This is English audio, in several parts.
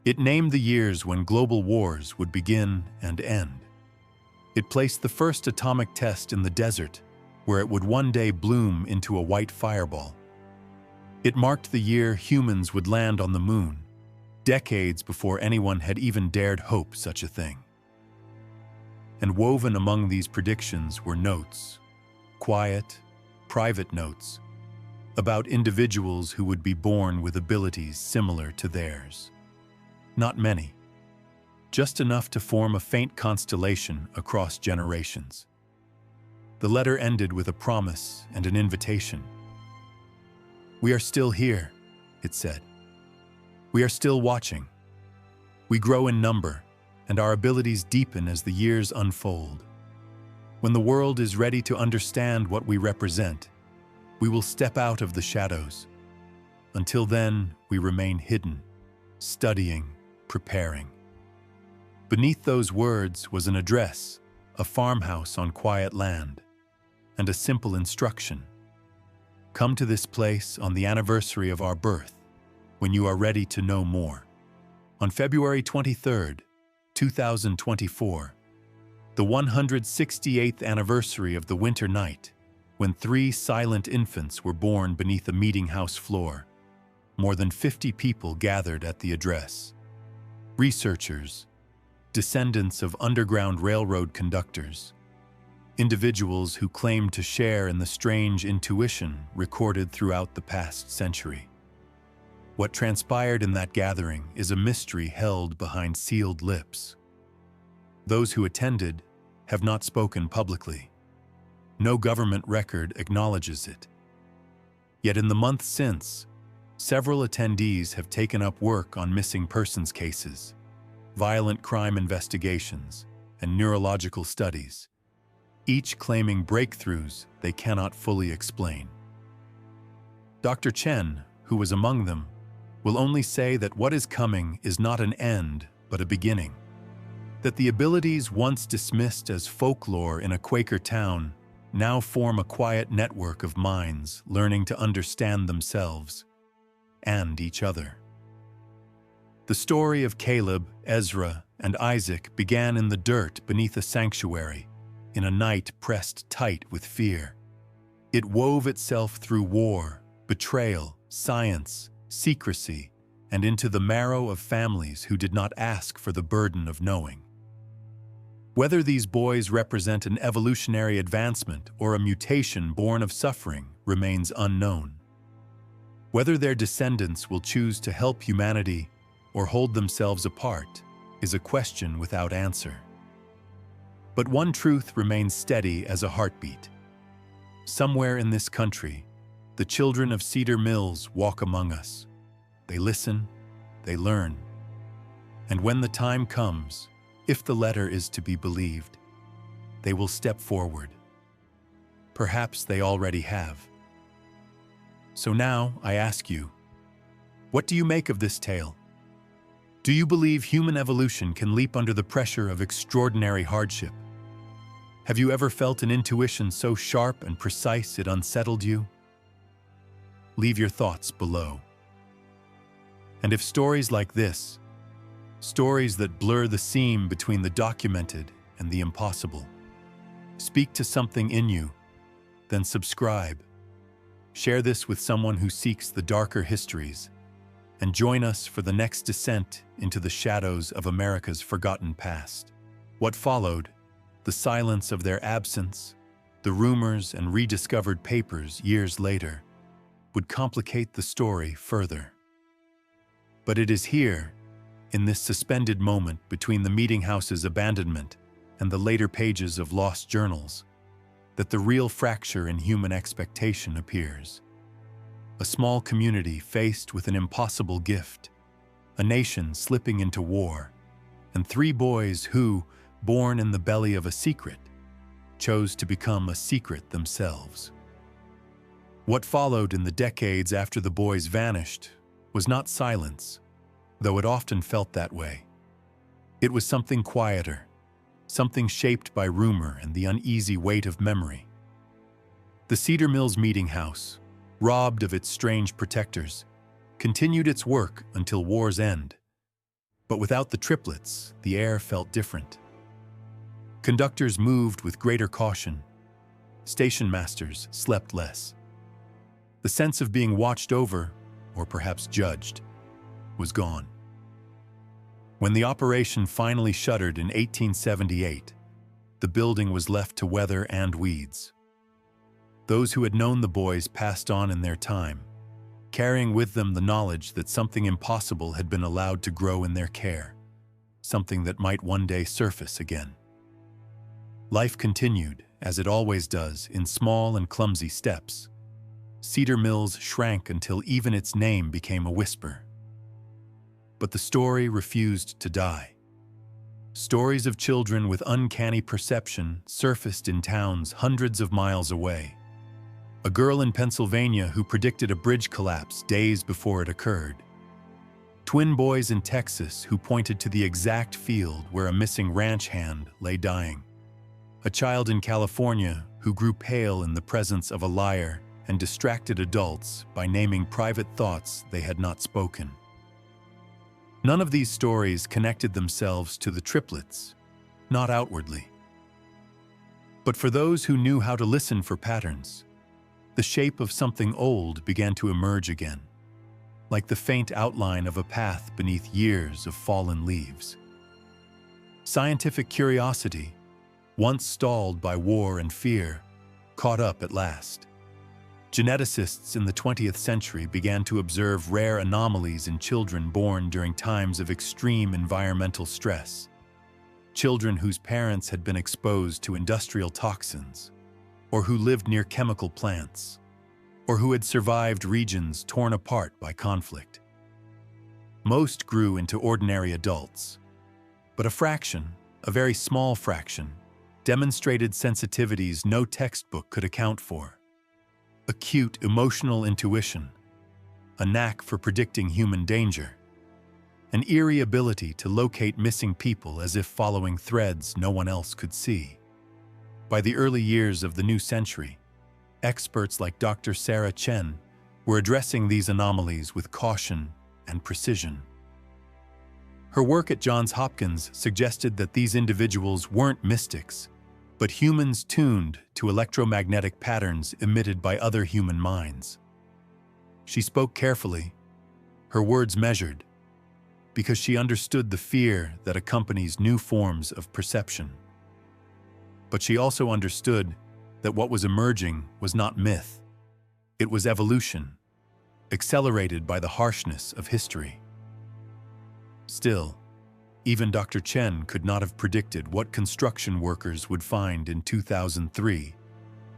It named the years when global wars would begin and end. It placed the first atomic test in the desert, where it would one day bloom into a white fireball. It marked the year humans would land on the moon, decades before anyone had even dared hope such a thing. And woven among these predictions were notes, quiet, private notes, about individuals who would be born with abilities similar to theirs. Not many, just enough to form a faint constellation across generations. The letter ended with a promise and an invitation. "We are still here," it said. "We are still watching. We grow in number, and our abilities deepen as the years unfold. When the world is ready to understand what we represent, we will step out of the shadows. Until then, we remain hidden, studying, preparing." Beneath those words was an address, a farmhouse on quiet land, and a simple instruction. "Come to this place on the anniversary of our birth, when you are ready to know more." On February 23rd, 2024, the 168th anniversary of the winter night, when 3 silent infants were born beneath a meeting house floor, more than 50 people gathered at the address. Researchers, descendants of Underground Railroad conductors, individuals who claimed to share in the strange intuition recorded throughout the past century. What transpired in that gathering is a mystery held behind sealed lips. Those who attended have not spoken publicly. No government record acknowledges it. Yet in the months since, several attendees have taken up work on missing persons cases, violent crime investigations, and neurological studies, each claiming breakthroughs they cannot fully explain. Dr. Chen, who was among them, will only say that what is coming is not an end, but a beginning. That the abilities once dismissed as folklore in a Quaker town now form a quiet network of minds learning to understand themselves and each other. The story of Caleb, Ezra, and Isaac began in the dirt beneath a sanctuary, in a night pressed tight with fear. It wove itself through war, betrayal, science, secrecy, and into the marrow of families who did not ask for the burden of knowing. Whether these boys represent an evolutionary advancement or a mutation born of suffering remains unknown. Whether their descendants will choose to help humanity or hold themselves apart is a question without answer. But one truth remains steady as a heartbeat. Somewhere in this country, the children of Cedar Mills walk among us. They listen, they learn, and when the time comes, if the letter is to be believed, they will step forward. Perhaps they already have. So now I ask you, what do you make of this tale? Do you believe human evolution can leap under the pressure of extraordinary hardship? Have you ever felt an intuition so sharp and precise it unsettled you? Leave your thoughts below. And if stories like this, stories that blur the seam between the documented and the impossible, speak to something in you, then subscribe. Share this with someone who seeks the darker histories, and join us for the next descent into the shadows of America's forgotten past. What followed, the silence of their absence, the rumors and rediscovered papers years later, would complicate the story further. But it is here, in this suspended moment between the meeting house's abandonment and the later pages of lost journals, that the real fracture in human expectation appears. A small community faced with an impossible gift, a nation slipping into war, and 3 boys who, born in the belly of a secret, chose to become a secret themselves. What followed in the decades after the boys vanished was not silence, though it often felt that way. It was something quieter, something shaped by rumor and the uneasy weight of memory. The Cedar Mills Meeting House, robbed of its strange protectors, continued its work until war's end. But without the triplets, the air felt different. Conductors moved with greater caution. Station masters slept less. The sense of being watched over, or perhaps judged, was gone. When the operation finally shuttered in 1878, the building was left to weather and weeds. Those who had known the boys passed on in their time, carrying with them the knowledge that something impossible had been allowed to grow in their care, something that might one day surface again. Life continued, as it always does, in small and clumsy steps. Cedar Mills shrank until even its name became a whisper. But the story refused to die. Stories of children with uncanny perception surfaced in towns hundreds of miles away. A girl in Pennsylvania who predicted a bridge collapse days before it occurred. Twin boys in Texas who pointed to the exact field where a missing ranch hand lay dying. A child in California who grew pale in the presence of a liar and distracted adults by naming private thoughts they had not spoken. None of these stories connected themselves to the triplets, not outwardly. But for those who knew how to listen for patterns, the shape of something old began to emerge again, like the faint outline of a path beneath years of fallen leaves. Scientific curiosity, once stalled by war and fear, caught up at last. Geneticists in the 20th century began to observe rare anomalies in children born during times of extreme environmental stress. Children whose parents had been exposed to industrial toxins, or who lived near chemical plants, or who had survived regions torn apart by conflict. Most grew into ordinary adults, but a fraction, a very small fraction, demonstrated sensitivities no textbook could account for. Acute emotional intuition, a knack for predicting human danger, an eerie ability to locate missing people as if following threads no one else could see. By the early years of the new century, experts like Dr. Sarah Chen were addressing these anomalies with caution and precision. Her work at Johns Hopkins suggested that these individuals weren't mystics, but humans tuned to electromagnetic patterns emitted by other human minds. She spoke carefully, her words measured, because she understood the fear that accompanies new forms of perception. But she also understood that what was emerging was not myth. It was evolution, accelerated by the harshness of history. Still, even Dr. Chen could not have predicted what construction workers would find in 2003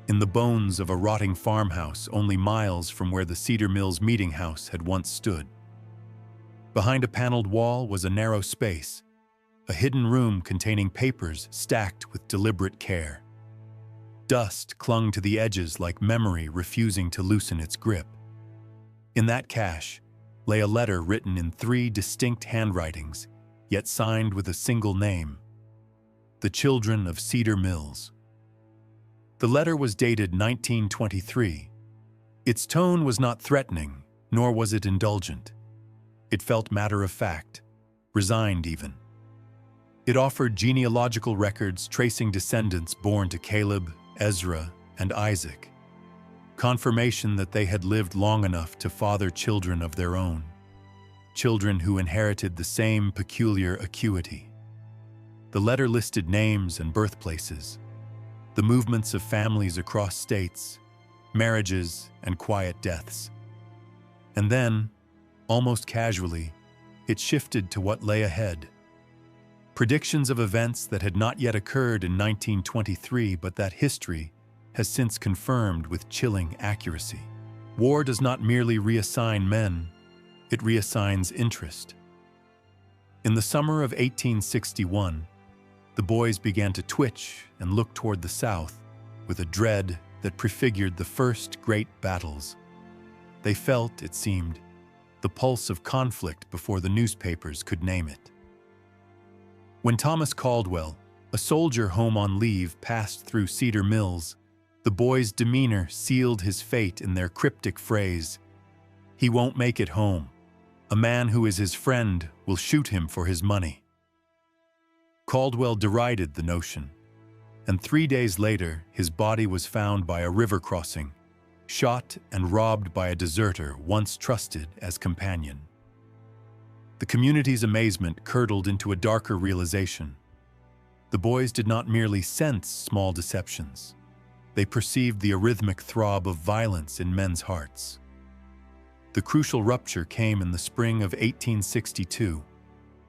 in the bones of a rotting farmhouse only miles from where the Cedar Mills meeting house had once stood. Behind a paneled wall was a narrow space, a hidden room containing papers stacked with deliberate care. Dust clung to the edges like memory refusing to loosen its grip. In that cache lay a letter written in 3 distinct handwritings, yet signed with a single name: the children of Cedar Mills. The letter was dated 1923. Its tone was not threatening, nor was it indulgent. It felt matter-of-fact, resigned even. It offered genealogical records tracing descendants born to Caleb, Ezra, and Isaac, confirmation that they had lived long enough to father children of their own, children who inherited the same peculiar acuity. The letter listed names and birthplaces, the movements of families across states, marriages, and quiet deaths. And then, almost casually, it shifted to what lay ahead. Predictions of events that had not yet occurred in 1923, but that history has since confirmed with chilling accuracy. War does not merely reassign men, it reassigns interest. In the summer of 1861, the boys began to twitch and look toward the south with a dread that prefigured the first great battles. They felt, it seemed, the pulse of conflict before the newspapers could name it. When Thomas Caldwell, a soldier home on leave, passed through Cedar Mills, the boys' demeanor sealed his fate in their cryptic phrase, "He won't make it home." A man who is his friend will shoot him for his money. Caldwell derided the notion, and 3 days later his body was found by a river crossing, shot and robbed by a deserter once trusted as companion. The community's amazement curdled into a darker realization. The boys did not merely sense small deceptions. They perceived the arrhythmic throb of violence in men's hearts. The crucial rupture came in the spring of 1862,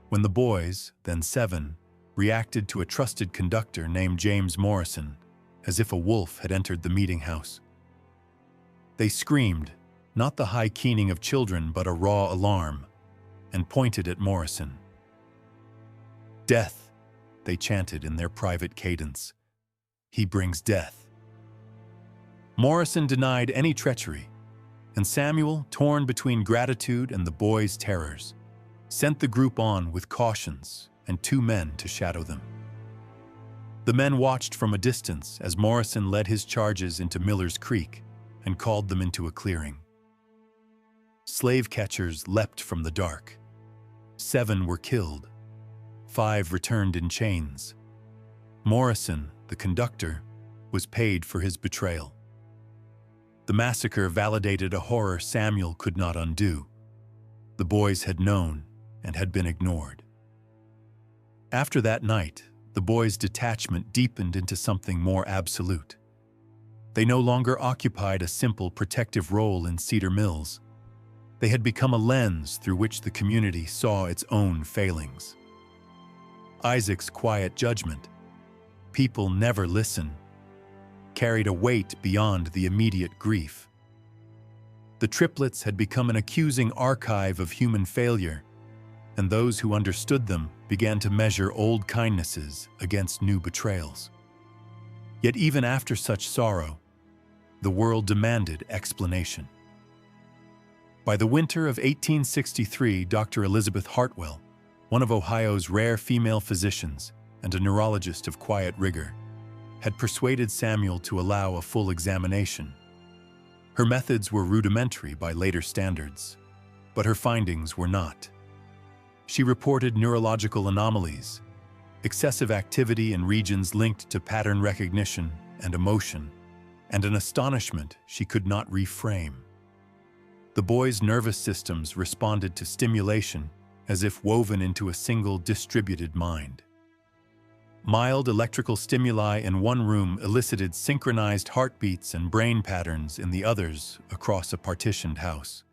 when the boys, then 7, reacted to a trusted conductor named James Morrison, as if a wolf had entered the meeting house. They screamed, not the high keening of children but a raw alarm, and pointed at Morrison. "Death," they chanted in their private cadence. "He brings death." Morrison denied any treachery, and Samuel, torn between gratitude and the boys' terrors, sent the group on with cautions and 2 men to shadow them. The men watched from a distance as Morrison led his charges into Miller's Creek and called them into a clearing. Slave catchers leapt from the dark. 7 were killed. 5 returned in chains. Morrison, the conductor, was paid for his betrayal. The massacre validated a horror Samuel could not undo. The boys had known and had been ignored. After that night, the boys' detachment deepened into something more absolute. They no longer occupied a simple protective role in Cedar Mills. They had become a lens through which the community saw its own failings. Isaac's quiet judgment, "People never listen," carried a weight beyond the immediate grief. The Triplets had become an accusing archive of human failure, and those who understood them began to measure old kindnesses against new betrayals. Yet even after such sorrow, the world demanded explanation. By the winter of 1863, Dr. Elizabeth Hartwell, one of Ohio's rare female physicians and a neurologist of quiet rigor, had persuaded Samuel to allow a full examination. Her methods were rudimentary by later standards, but her findings were not. She reported neurological anomalies, excessive activity in regions linked to pattern recognition and emotion, and an astonishment she could not reframe. The boys' nervous systems responded to stimulation as if woven into a single distributed mind. Mild electrical stimuli in one room elicited synchronized heartbeats and brain patterns in the others across a partitioned house.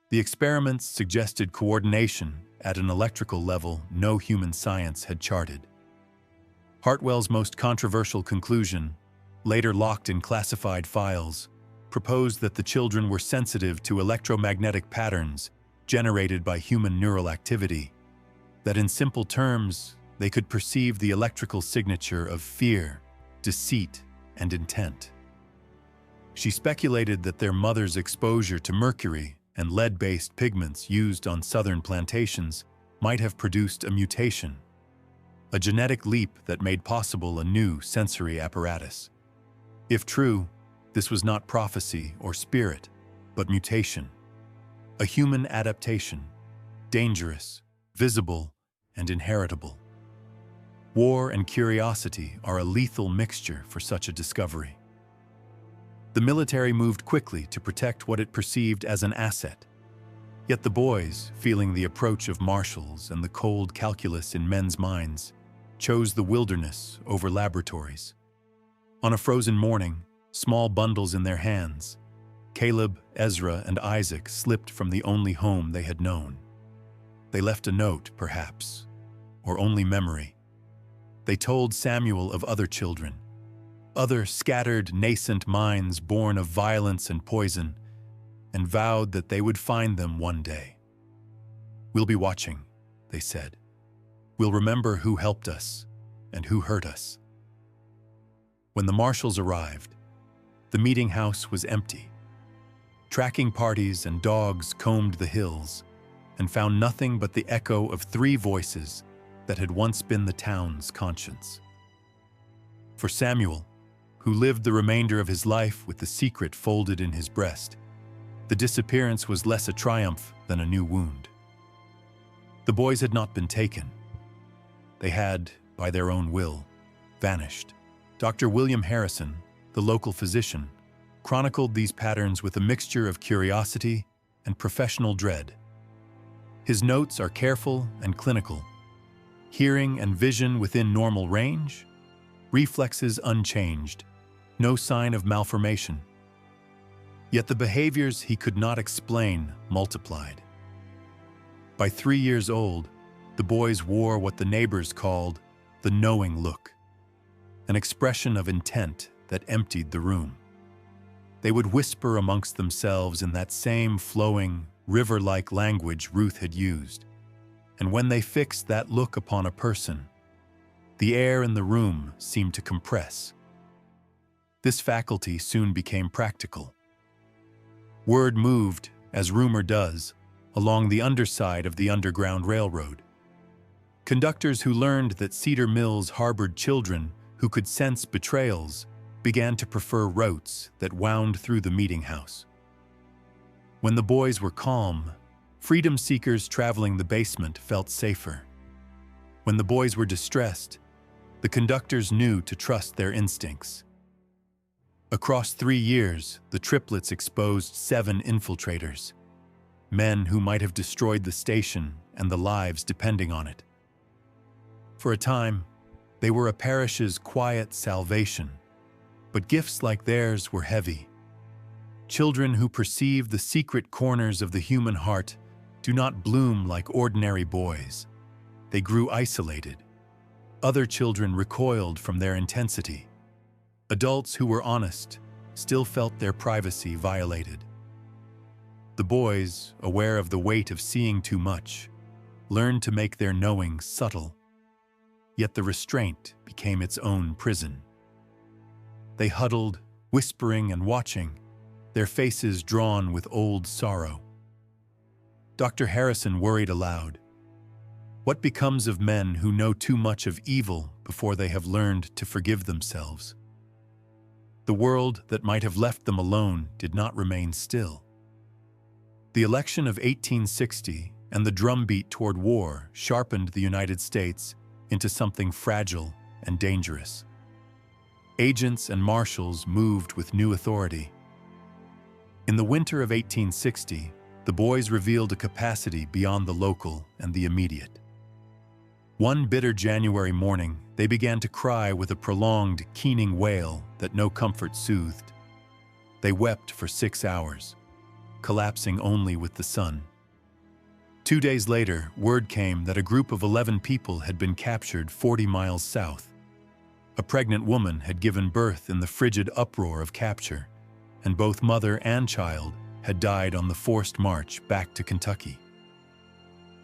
The experiments suggested coordination at an electrical level no human science had charted. Hartwell's most controversial conclusion, later locked in classified files, proposed that the children were sensitive to electromagnetic patterns generated by human neural activity, that in simple terms, they could perceive the electrical signature of fear, deceit, and intent. She speculated that their mother's exposure to mercury and lead-based pigments used on southern plantations might have produced a mutation, a genetic leap that made possible a new sensory apparatus. If true, this was not prophecy or spirit, but mutation, a human adaptation, dangerous, visible, and inheritable. War and curiosity are a lethal mixture for such a discovery. The military moved quickly to protect what it perceived as an asset. Yet the boys, feeling the approach of marshals and the cold calculus in men's minds, chose the wilderness over laboratories. On a frozen morning, small bundles in their hands, Caleb, Ezra, and Isaac slipped from the only home they had known. They left a note, perhaps, or only memory. They told Samuel of other children, other scattered, nascent minds born of violence and poison, and vowed that they would find them one day. "We'll be watching," they said. "We'll remember who helped us and who hurt us." When the marshals arrived, the meeting house was empty. Tracking parties and dogs combed the hills and found nothing but the echo of 3 voices that had once been the town's conscience. For Samuel, who lived the remainder of his life with the secret folded in his breast, the disappearance was less a triumph than a new wound. The boys had not been taken. They had, by their own will, vanished. Dr. William Harrison, the local physician, chronicled these patterns with a mixture of curiosity and professional dread. His notes are careful and clinical. Hearing and vision within normal range, reflexes unchanged, no sign of malformation. Yet the behaviors he could not explain multiplied. By 3 years old, the boys wore what the neighbors called the knowing look, an expression of intent that emptied the room. They would whisper amongst themselves in that same flowing, river-like language Ruth had used, and when they fixed that look upon a person, the air in the room seemed to compress. This faculty soon became practical. Word moved, as rumor does, along the underside of the Underground Railroad. Conductors who learned that Cedar Mills harbored children who could sense betrayals began to prefer routes that wound through the meeting house. When the boys were calm, freedom seekers traveling the basement felt safer. When the boys were distressed, the conductors knew to trust their instincts. Across 3 years, the Triplets exposed 7 infiltrators, men who might have destroyed the station and the lives depending on it. For a time, they were a parish's quiet salvation, but gifts like theirs were heavy. Children who perceive the secret corners of the human heart do not bloom like ordinary boys. They grew isolated. Other children recoiled from their intensity. Adults who were honest still felt their privacy violated. The boys, aware of the weight of seeing too much, learned to make their knowing subtle. Yet the restraint became its own prison. They huddled, whispering and watching, their faces drawn with old sorrow. Dr. Harrison worried aloud. What becomes of men who know too much of evil before they have learned to forgive themselves? The world that might have left them alone did not remain still. The election of 1860 and the drumbeat toward war sharpened the United States into something fragile and dangerous. Agents and marshals moved with new authority. In the winter of 1860, the boys revealed a capacity beyond the local and the immediate. One bitter January morning, they began to cry with a prolonged, keening wail that no comfort soothed. They wept for 6 hours, collapsing only with the sun. 2 days later, word came that a group of 11 people had been captured 40 miles south. A pregnant woman had given birth in the frigid uproar of capture, and both mother and child had died on the forced march back to Kentucky.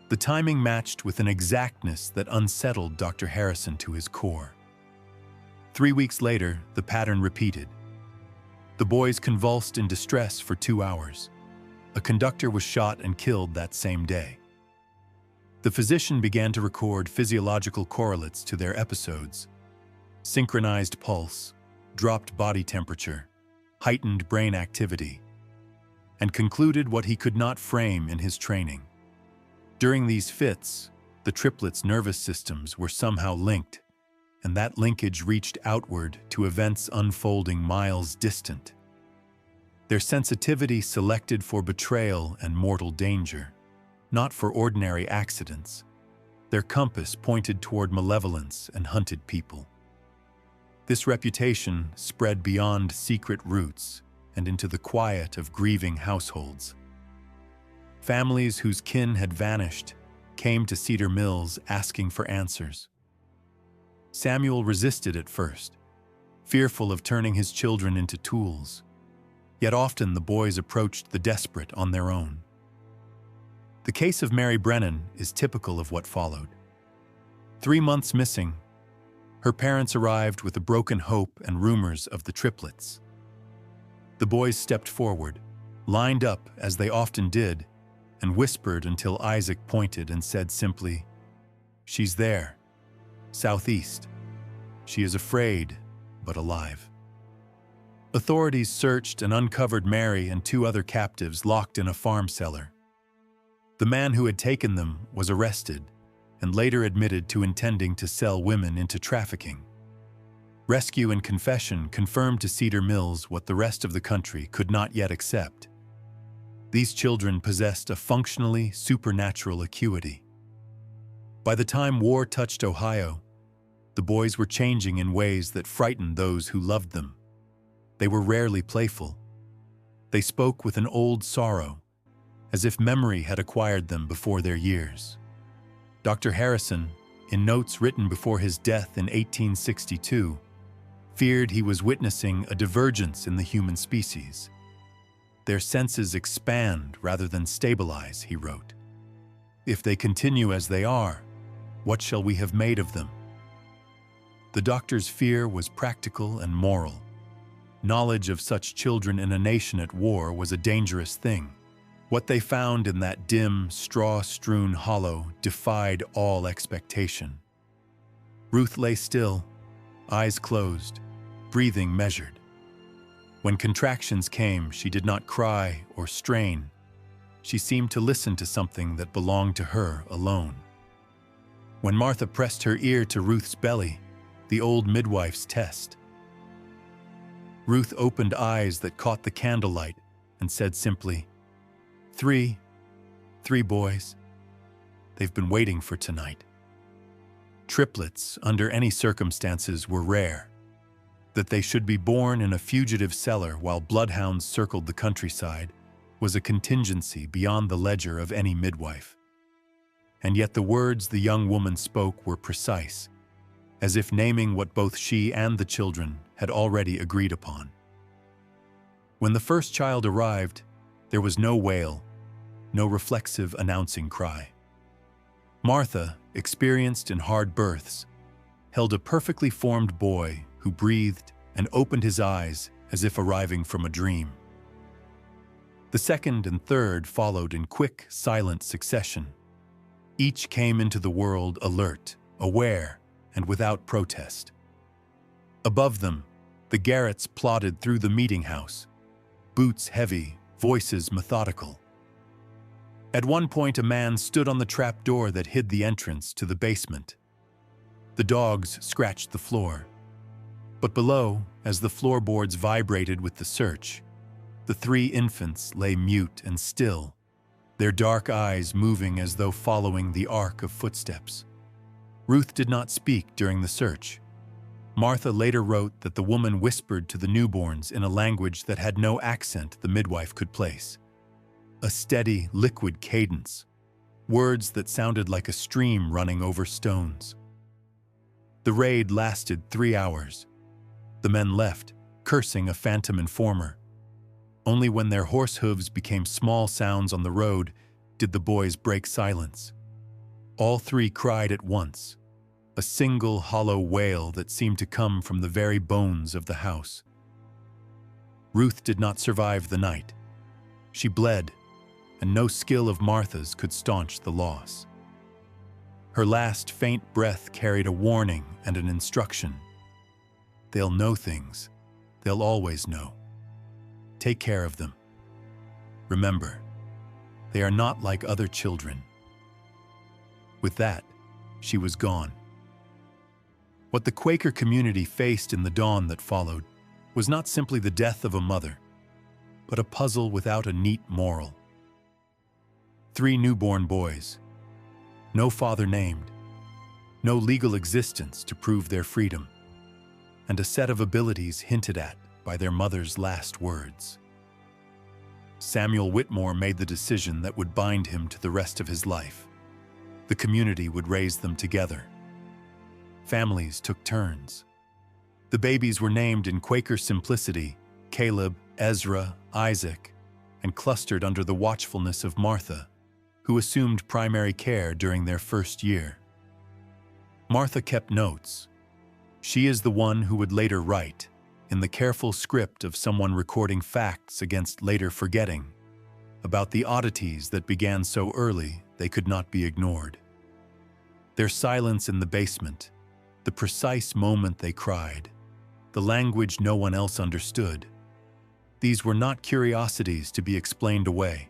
The timing matched with an exactness that unsettled Dr. Harrison to his core. 3 weeks later, the pattern repeated. The boys convulsed in distress for 2 hours. A conductor was shot and killed that same day. The physician began to record physiological correlates to their episodes: synchronized pulse, dropped body temperature, heightened brain activity, and concluded what he could not frame in his training. During these fits, the triplets' nervous systems were somehow linked, and that linkage reached outward to events unfolding miles distant. Their sensitivity selected for betrayal and mortal danger, not for ordinary accidents. Their compass pointed toward malevolence and hunted people. This reputation spread beyond secret roots and into the quiet of grieving households. Families whose kin had vanished came to Cedar Mills asking for answers. Samuel resisted at first, fearful of turning his children into tools. Yet often the boys approached the desperate on their own. The case of Mary Brennan is typical of what followed. 3 months missing, her parents arrived with a broken hope and rumors of the triplets. The boys stepped forward, lined up as they often did, and whispered until Isaac pointed and said simply, "She's there, southeast. She is afraid, but alive." Authorities searched and uncovered Mary and 2 other captives locked in a farm cellar. The man who had taken them was arrested and later admitted to intending to sell women into trafficking. Rescue and confession confirmed to Cedar Mills what the rest of the country could not yet accept. These children possessed a functionally supernatural acuity. By the time war touched Ohio, the boys were changing in ways that frightened those who loved them. They were rarely playful. They spoke with an old sorrow, as if memory had acquired them before their years. Dr. Harrison, in notes written before his death in 1862, feared he was witnessing a divergence in the human species. Their senses expand rather than stabilize, he wrote. If they continue as they are, what shall we have made of them? The doctor's fear was practical and moral. Knowledge of such children in a nation at war was a dangerous thing. What they found in that dim, straw-strewn hollow defied all expectation. Ruth lay still, eyes closed, breathing measured. When contractions came, she did not cry or strain. She seemed to listen to something that belonged to her alone. When Martha pressed her ear to Ruth's belly, the old midwife's test, Ruth opened eyes that caught the candlelight and said simply, Three boys. They've been waiting for tonight. Triplets, under any circumstances, were rare. That they should be born in a fugitive cellar while bloodhounds circled the countryside was a contingency beyond the ledger of any midwife. And yet the words the young woman spoke were precise, as if naming what both she and the children had already agreed upon. When the first child arrived, there was no wail, no reflexive announcing cry. Martha, experienced in hard births, held a perfectly formed boy who breathed and opened his eyes as if arriving from a dream. The second and third followed in quick, silent succession. Each came into the world alert, aware, and without protest. Above them, the Garretts plodded through the meeting house, boots heavy, voices methodical. At one point, a man stood on the trap door that hid the entrance to the basement. The dogs scratched the floor. But below, as the floorboards vibrated with the search, the three infants lay mute and still, their dark eyes moving as though following the arc of footsteps. Ruth did not speak during the search. Martha later wrote that the woman whispered to the newborns in a language that had no accent the midwife could place. A steady, liquid cadence, words that sounded like a stream running over stones. The raid lasted 3 hours. The men left, cursing a phantom informer. Only when their horse hooves became small sounds on the road did the boys break silence. All three cried at once, a single hollow wail that seemed to come from the very bones of the house. Ruth did not survive the night. She bled, and no skill of Martha's could staunch the loss. Her last faint breath carried a warning and an instruction. They'll know things. They'll always know. Take care of them. Remember, they are not like other children. With that, she was gone. What the Quaker community faced in the dawn that followed was not simply the death of a mother, but a puzzle without a neat moral. 3 newborn boys, no father named, no legal existence to prove their freedom, and a set of abilities hinted at by their mother's last words. Samuel Whitmore made the decision that would bind him to the rest of his life. The community would raise them together. Families took turns. The babies were named in Quaker simplicity, Caleb, Ezra, Isaac, and clustered under the watchfulness of Martha, who assumed primary care during their first year. Martha kept notes. She is the one who would later write, in the careful script of someone recording facts against later forgetting, about the oddities that began so early they could not be ignored. Their silence in the basement, the precise moment they cried, the language no one else understood. These were not curiosities to be explained away.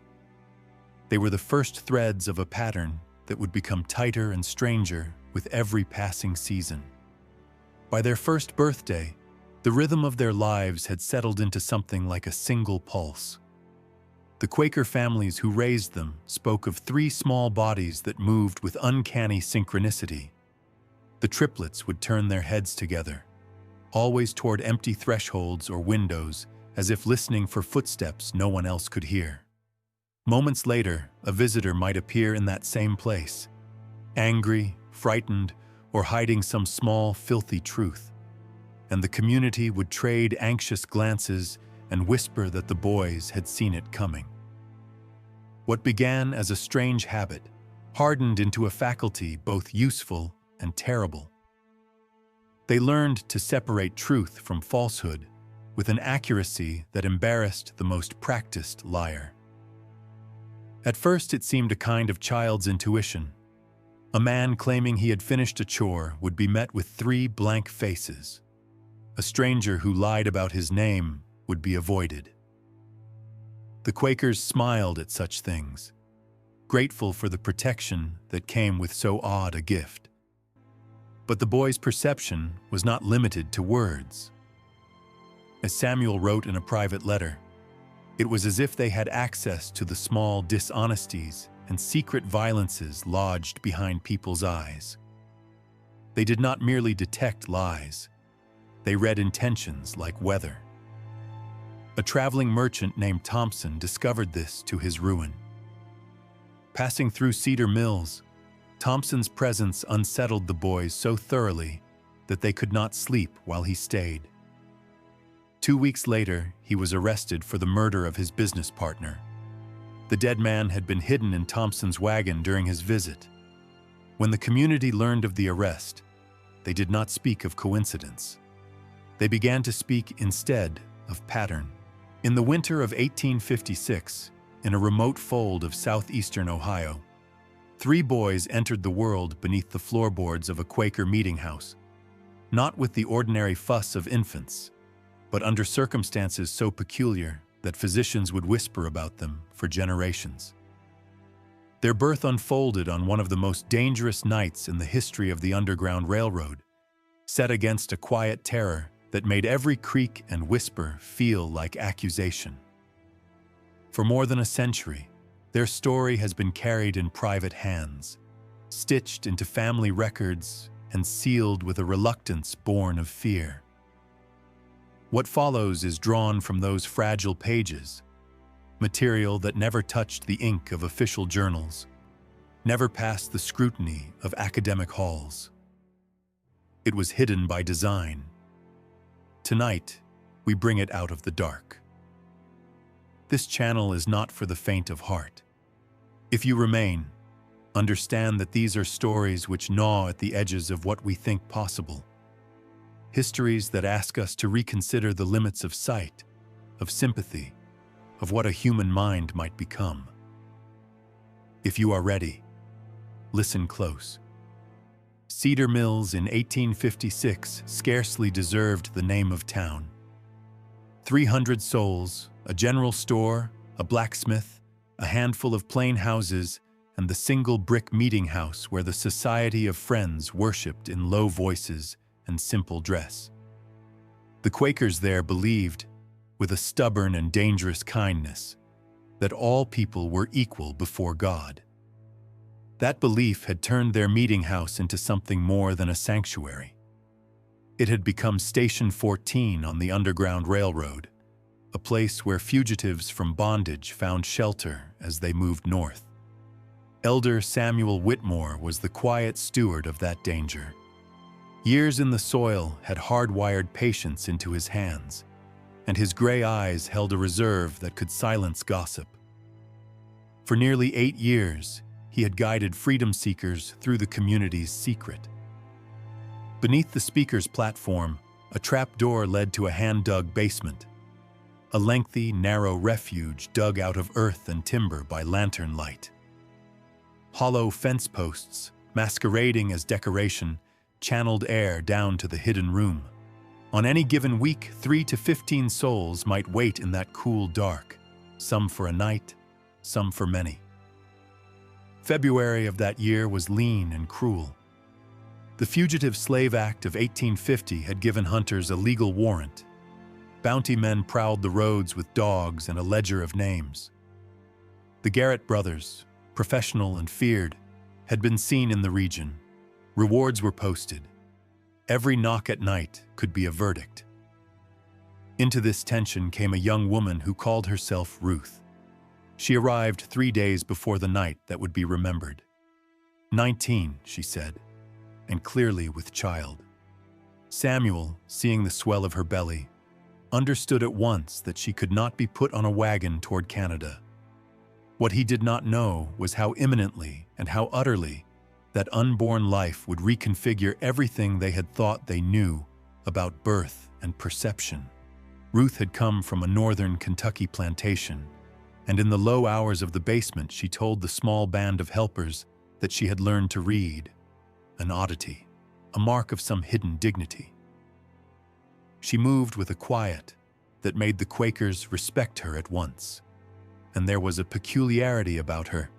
They were the first threads of a pattern that would become tighter and stranger with every passing season. By their first birthday, the rhythm of their lives had settled into something like a single pulse. The Quaker families who raised them spoke of three small bodies that moved with uncanny synchronicity. The triplets would turn their heads together, always toward empty thresholds or windows, as if listening for footsteps no one else could hear. Moments later, a visitor might appear in that same place, angry, frightened, or hiding some small, filthy truth, and the community would trade anxious glances and whisper that the boys had seen it coming. What began as a strange habit hardened into a faculty both useful and terrible. They learned to separate truth from falsehood with an accuracy that embarrassed the most practiced liar. At first, it seemed a kind of child's intuition. A man claiming he had finished a chore would be met with 3 blank faces. A stranger who lied about his name would be avoided. The Quakers smiled at such things, grateful for the protection that came with so odd a gift. But the boys' perception was not limited to words. As Samuel wrote in a private letter, it was as if they had access to the small dishonesties and secret violences lodged behind people's eyes. They did not merely detect lies, they read intentions like weather. A traveling merchant named Thompson discovered this to his ruin. Passing through Cedar Mills, Thompson's presence unsettled the boys so thoroughly that they could not sleep while he stayed. 2 weeks later, he was arrested for the murder of his business partner. The dead man had been hidden in Thompson's wagon during his visit. When the community learned of the arrest, they did not speak of coincidence. They began to speak instead of pattern. In the winter of 1856, in a remote fold of southeastern Ohio, 3 boys entered the world beneath the floorboards of a Quaker meeting house, not with the ordinary fuss of infants, but under circumstances so peculiar that physicians would whisper about them for generations. Their birth unfolded on one of the most dangerous nights in the history of the Underground Railroad, set against a quiet terror that made every creak and whisper feel like accusation. For more than a century, their story has been carried in private hands, stitched into family records and sealed with a reluctance born of fear. What follows is drawn from those fragile pages, material that never touched the ink of official journals, never passed the scrutiny of academic halls. It was hidden by design. Tonight, we bring it out of the dark. This channel is not for the faint of heart. If you remain, understand that these are stories which gnaw at the edges of what we think possible. Histories that ask us to reconsider the limits of sight, of sympathy, of what a human mind might become. If you are ready, listen close. Cedar Mills in 1856 scarcely deserved the name of town. 300 souls, a general store, a blacksmith, a handful of plain houses, and the single brick meeting house where the Society of Friends worshipped in low voices and simple dress. The Quakers there believed, with a stubborn and dangerous kindness, that all people were equal before God. That belief had turned their meeting house into something more than a sanctuary. It had become Station 14 on the Underground Railroad, a place where fugitives from bondage found shelter as they moved north. Elder Samuel Whitmore was the quiet steward of that danger. Years in the soil had hardwired patience into his hands, and his gray eyes held a reserve that could silence gossip. For nearly 8 years, he had guided freedom seekers through the community's secret. Beneath the speaker's platform, a trap door led to a hand-dug basement, a lengthy, narrow refuge dug out of earth and timber by lantern light. Hollow fence posts, masquerading as decoration, channeled air down to the hidden room. On any given week, 3 to 15 souls might wait in that cool dark, some for a night, some for many. February of that year was lean and cruel. The Fugitive Slave Act of 1850 had given hunters a legal warrant. Bounty men prowled the roads with dogs and a ledger of names. The Garrett brothers, professional and feared, had been seen in the region. Rewards were posted. Every knock at night could be a verdict. Into this tension came a young woman who called herself Ruth. She arrived 3 days before the night that would be remembered. 19, she said, and clearly with child. Samuel, seeing the swell of her belly, understood at once that she could not be put on a wagon toward Canada. What he did not know was how imminently and how utterly that unborn life would reconfigure everything they had thought they knew about birth and perception. Ruth had come from a northern Kentucky plantation, and in the low hours of the basement she told the small band of helpers that she had learned to read, an oddity, a mark of some hidden dignity. She moved with a quiet that made the Quakers respect her at once, and there was a peculiarity about her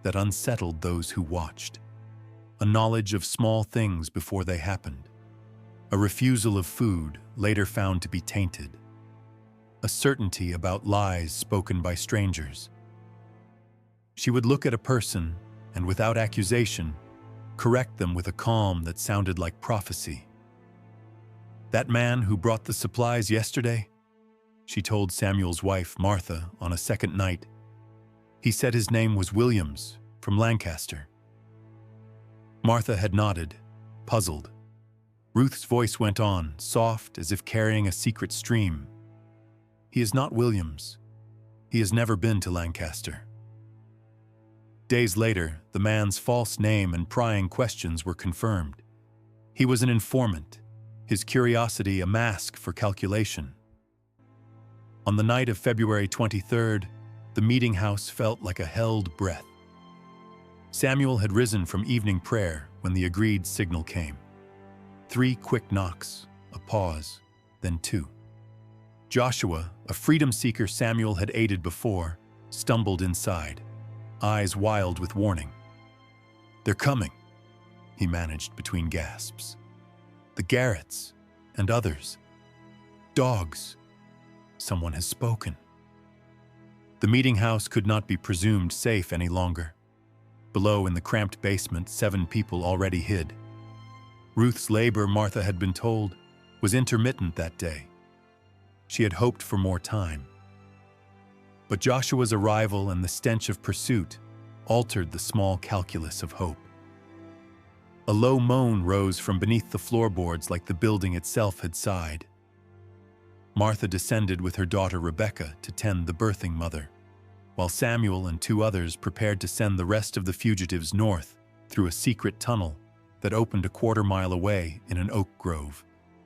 that unsettled those who watched. A knowledge of small things before they happened, a refusal of food later found to be tainted, a certainty about lies spoken by strangers. She would look at a person and, without accusation, correct them with a calm that sounded like prophecy. "That man who brought the supplies yesterday," she told Samuel's wife, Martha, on a second night. "He said his name was Williams, from Lancaster." Martha had nodded, puzzled. Ruth's voice went on, soft as if carrying a secret stream. "He is not Williams. He has never been to Lancaster." Days later, the man's false name and prying questions were confirmed. He was an informant, his curiosity a mask for calculation. On the night of February 23rd, the meeting house felt like a held breath. Samuel had risen from evening prayer when the agreed signal came. 3 quick knocks, a pause, then 2. Joshua, a freedom seeker Samuel had aided before, stumbled inside, eyes wild with warning. "They're coming," he managed between gasps. "The Garretts and others. Dogs. Someone has spoken." The meeting house could not be presumed safe any longer. Below in the cramped basement, 7 people already hid. Ruth's labor, Martha had been told, was intermittent that day. She had hoped for more time. But Joshua's arrival and the stench of pursuit altered the small calculus of hope. A low moan rose from beneath the floorboards like the building itself had sighed. Martha descended with her daughter Rebecca to tend the birthing mother, while Samuel and 2 others prepared to send the rest of the fugitives north through a secret tunnel that opened a 1/4 mile away in an oak grove.